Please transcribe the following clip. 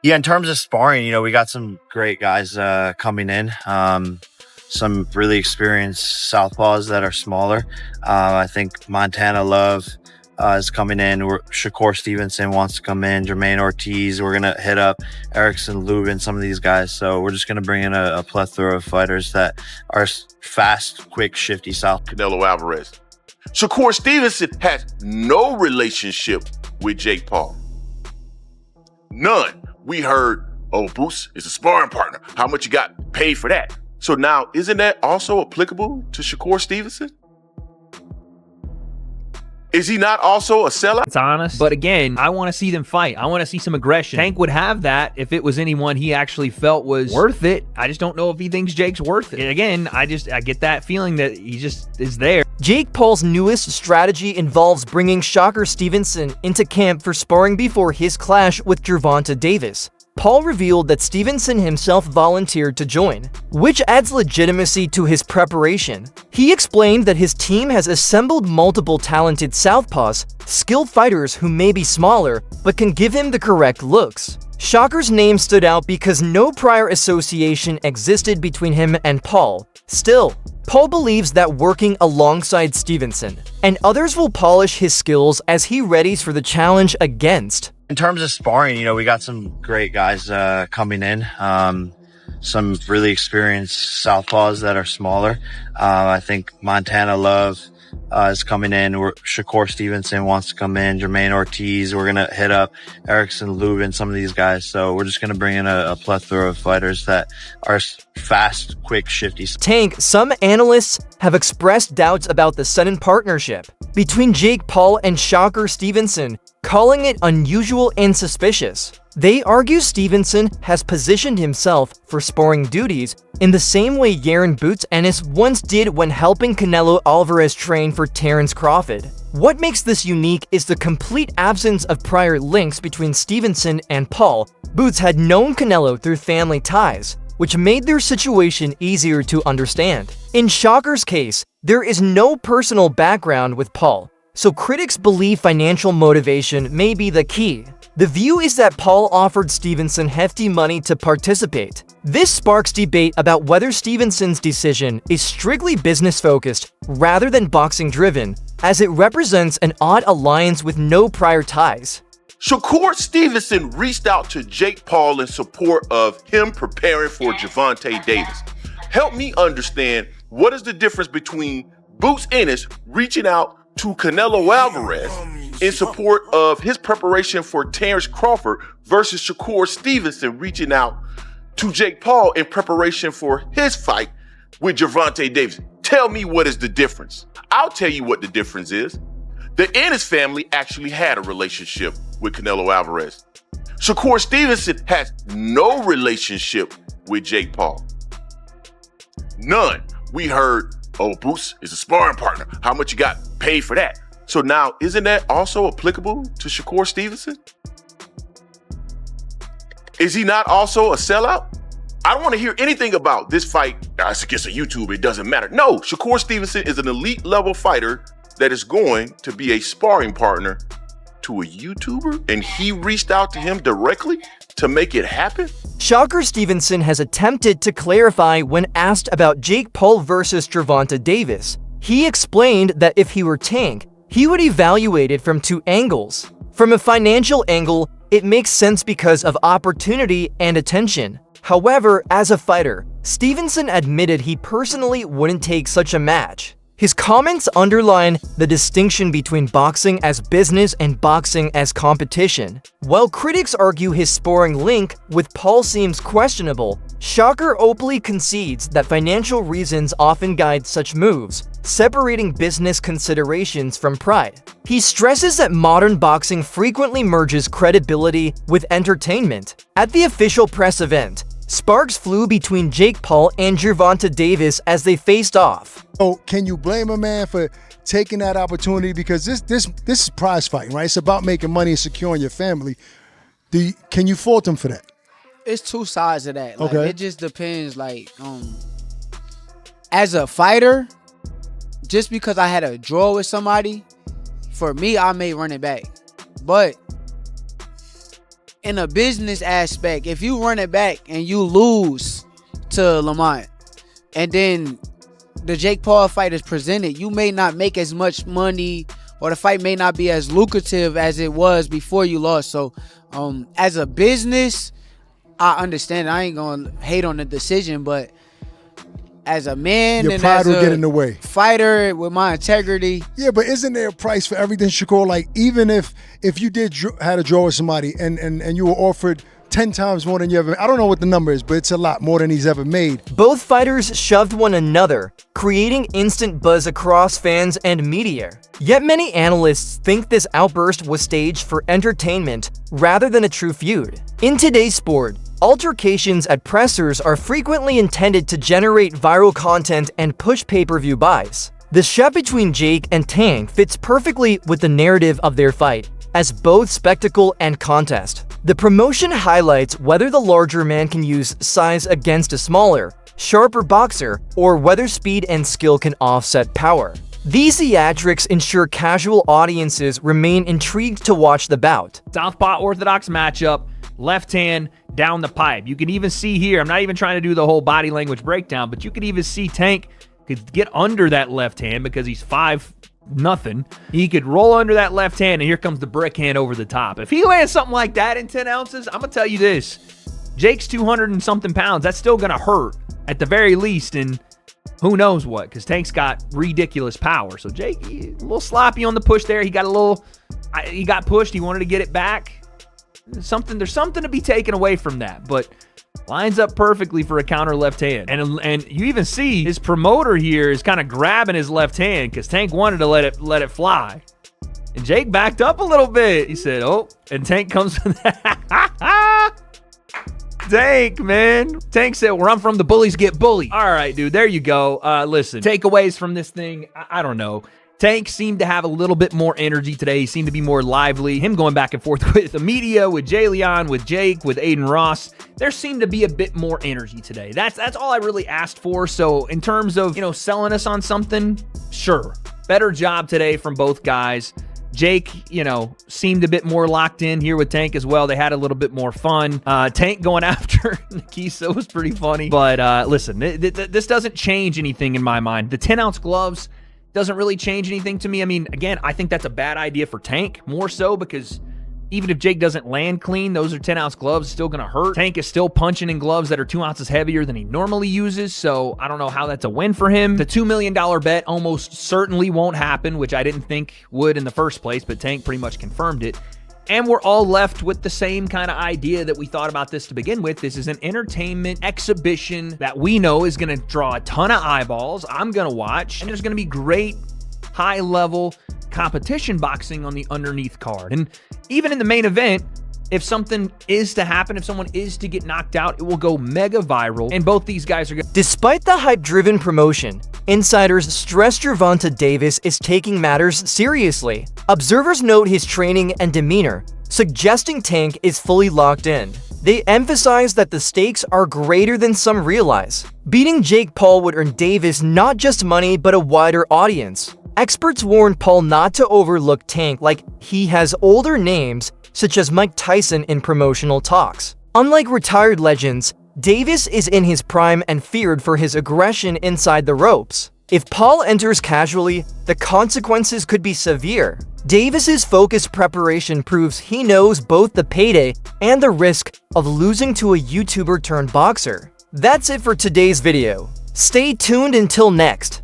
Yeah, in terms of sparring, we got some great guys coming in. Some really experienced southpaws that are smaller. I think Montana Love is coming in. Shakur Stevenson wants to come in. Jermaine Ortiz. We're gonna hit up Erickson Lubin. Some of these guys. So we're just gonna bring in a plethora of fighters that are fast, quick, shifty south. Canelo Alvarez. Shakur Stevenson has no relationship with Jake Paul. None. We heard, oh, Boots is a sparring partner. How much you got paid for that? So now, isn't that also applicable to Shakur Stevenson? Is he not also a sellout? It's honest. But again, I want to see them fight. I want to see some aggression. Tank would have that if it was anyone he actually felt was worth it. I just don't know if he thinks Jake's worth it. Again, I get that feeling that he just is there. Jake Paul's newest strategy involves bringing Shakur Stevenson into camp for sparring before his clash with Gervonta Davis. Paul revealed that Stevenson himself volunteered to join, which adds legitimacy to his preparation. He explained that his team has assembled multiple talented southpaws, skilled fighters who may be smaller, but can give him the correct looks. Shakur's name stood out because no prior association existed between him and Paul. Still, Paul believes that working alongside Stevenson and others will polish his skills as he readies for the challenge against. In terms of sparring, we got some great guys coming in. Some really experienced southpaws that are smaller. I think Montana Love is coming in. Shakur Stevenson wants to come in. Jermaine Ortiz. We're gonna hit up Erickson Lubin. Some of these guys. So we're just gonna bring in a plethora of fighters that are fast, quick, shifty. Tank, some analysts have expressed doubts about the sudden partnership between Jake Paul and Shakur Stevenson, calling it unusual and suspicious. They argue Stevenson has positioned himself for sparring duties in the same way Yaron Boots Ennis once did when helping Canelo Alvarez train for Terence Crawford. What makes this unique is the complete absence of prior links between Stevenson and Paul. Boots had known Canelo through family ties, which made their situation easier to understand. In Shakur's case, there is no personal background with Paul, so critics believe financial motivation may be the key. The view is that Paul offered Stevenson hefty money to participate. This sparks debate about whether Stevenson's decision is strictly business-focused rather than boxing-driven, as it represents an odd alliance with no prior ties. Shakur Stevenson reached out to Jake Paul in support of him preparing for Gervonta Davis. Help me understand, what is the difference between Boots Ennis reaching out to Canelo Alvarez in support of his preparation for Terence Crawford versus Shakur Stevenson reaching out to Jake Paul in preparation for his fight with Gervonta Davis? Tell me, what is the difference? I'll tell you what the difference is. The Ennis family actually had a relationship with Canelo Alvarez. Shakur Stevenson has no relationship with Jake Paul. None. We heard, oh, Boots is a sparring partner. How much you got paid for that? So now, isn't that also applicable to Shakur Stevenson? Is he not also a sellout? I don't want to hear anything about this fight. It's against a YouTuber, it doesn't matter. No, Shakur Stevenson is an elite level fighter that is going to be a sparring partner to a YouTuber, and he reached out to him directly to make it happen? Shakur Stevenson has attempted to clarify when asked about Jake Paul versus Gervonta Davis. He explained that if he were Tank, he would evaluate it from two angles. From a financial angle, it makes sense because of opportunity and attention. However, as a fighter, Stevenson admitted he personally wouldn't take such a match. His comments underline the distinction between boxing as business and boxing as competition. While critics argue his sparring link with Paul seems questionable, Shakur openly concedes that financial reasons often guide such moves, separating business considerations from pride. He stresses that modern boxing frequently merges credibility with entertainment. At the official press event, sparks flew between Jake Paul and Gervonta Davis as they faced off. Oh, can you blame a man for taking that opportunity? Because this is prize fighting, right? It's about making money and securing your family. Can you fault him for that? It's two sides of that. Like, okay. It just depends. Like, as a fighter, just because I had a draw with somebody, for me, I may run it back. But in a business aspect, if you run it back and you lose to Lamont, and then the Jake Paul fight is presented, you may not make as much money, or the fight may not be as lucrative as it was before you lost. So as a business, I understand. I ain't gonna hate on the decision, but as a man, your and pride as will a get in the way. Fighter with my integrity. Yeah, but isn't there a price for everything, Shakur? Like, even if you had a draw with somebody and you were offered 10 times more than you ever, I don't know what the number is, but it's a lot more than he's ever made. Both fighters shoved one another, creating instant buzz across fans and media. Yet many analysts think this outburst was staged for entertainment rather than a true feud. In today's sport, altercations at pressers are frequently intended to generate viral content and push pay-per-view buys. The shove between Jake and Tank fits perfectly with the narrative of their fight, as both spectacle and contest. The promotion highlights whether the larger man can use size against a smaller, sharper boxer, or whether speed and skill can offset power. These theatrics ensure casual audiences remain intrigued to watch the bout. Southpaw orthodox matchup, left hand down the pipe. You can even see here, I'm not even trying to do the whole body language breakdown, but you could even see Tank could get under that left hand because he's 5-0. He could roll under that left hand, and here comes the brick hand over the top. If he lands something like that in 10 ounces, I'm going to tell you this. Jake's 200 and something pounds. That's still going to hurt at the very least, and who knows what, because Tank's got ridiculous power. So Jake, a little sloppy on the push there. He got pushed. He wanted to get it back. There's something to be taken away from that, but lines up perfectly for a counter left hand. And you even see his promoter here is kind of grabbing his left hand because Tank wanted to let it fly. And Jake backed up a little bit. He said, oh, and Tank comes with that. Tank, man. Tank said, where I'm from, the bullies get bullied. All right, dude, there you go. Listen, takeaways from this thing, I don't know. Tank seemed to have a little bit more energy today. He seemed to be more lively. Him going back and forth with the media, with Jay Leon, with Jake, with Aiden Ross. There seemed to be a bit more energy today. That's all I really asked for. So in terms of, selling us on something, sure. Better job today from both guys. Jake, seemed a bit more locked in here with Tank as well. They had a little bit more fun. Tank going after Nikisa was pretty funny. But listen, this doesn't change anything in my mind. The 10-ounce gloves doesn't really change anything to me. I mean, again, I think that's a bad idea for Tank, more so because even if Jake doesn't land clean, those are 10-ounce gloves, still going to hurt. Tank is still punching in gloves that are 2 ounces heavier than he normally uses, so I don't know how that's a win for him. The $2 million bet almost certainly won't happen, which I didn't think would in the first place, but Tank pretty much confirmed it. And we're all left with the same kind of idea that we thought about this to begin with. This is an entertainment exhibition that we know is going to draw a ton of eyeballs. I'm going to watch, and there's going to be great high-level competition boxing on the underneath card. And even in the main event, if something is to happen, if someone is to get knocked out, it will go mega viral, and both these guys are good. Despite the hype-driven promotion, insiders stress Gervonta Davis is taking matters seriously. Observers note his training and demeanor, suggesting Tank is fully locked in. They emphasize that the stakes are greater than some realize. Beating Jake Paul would earn Davis not just money, but a wider audience. Experts warned Paul not to overlook Tank like he has older names such as Mike Tyson in promotional talks. Unlike retired legends, Davis is in his prime and feared for his aggression inside the ropes. If Paul enters casually, the consequences could be severe. Davis's focused preparation proves he knows both the payday and the risk of losing to a YouTuber turned boxer. That's it for today's video. Stay tuned until next.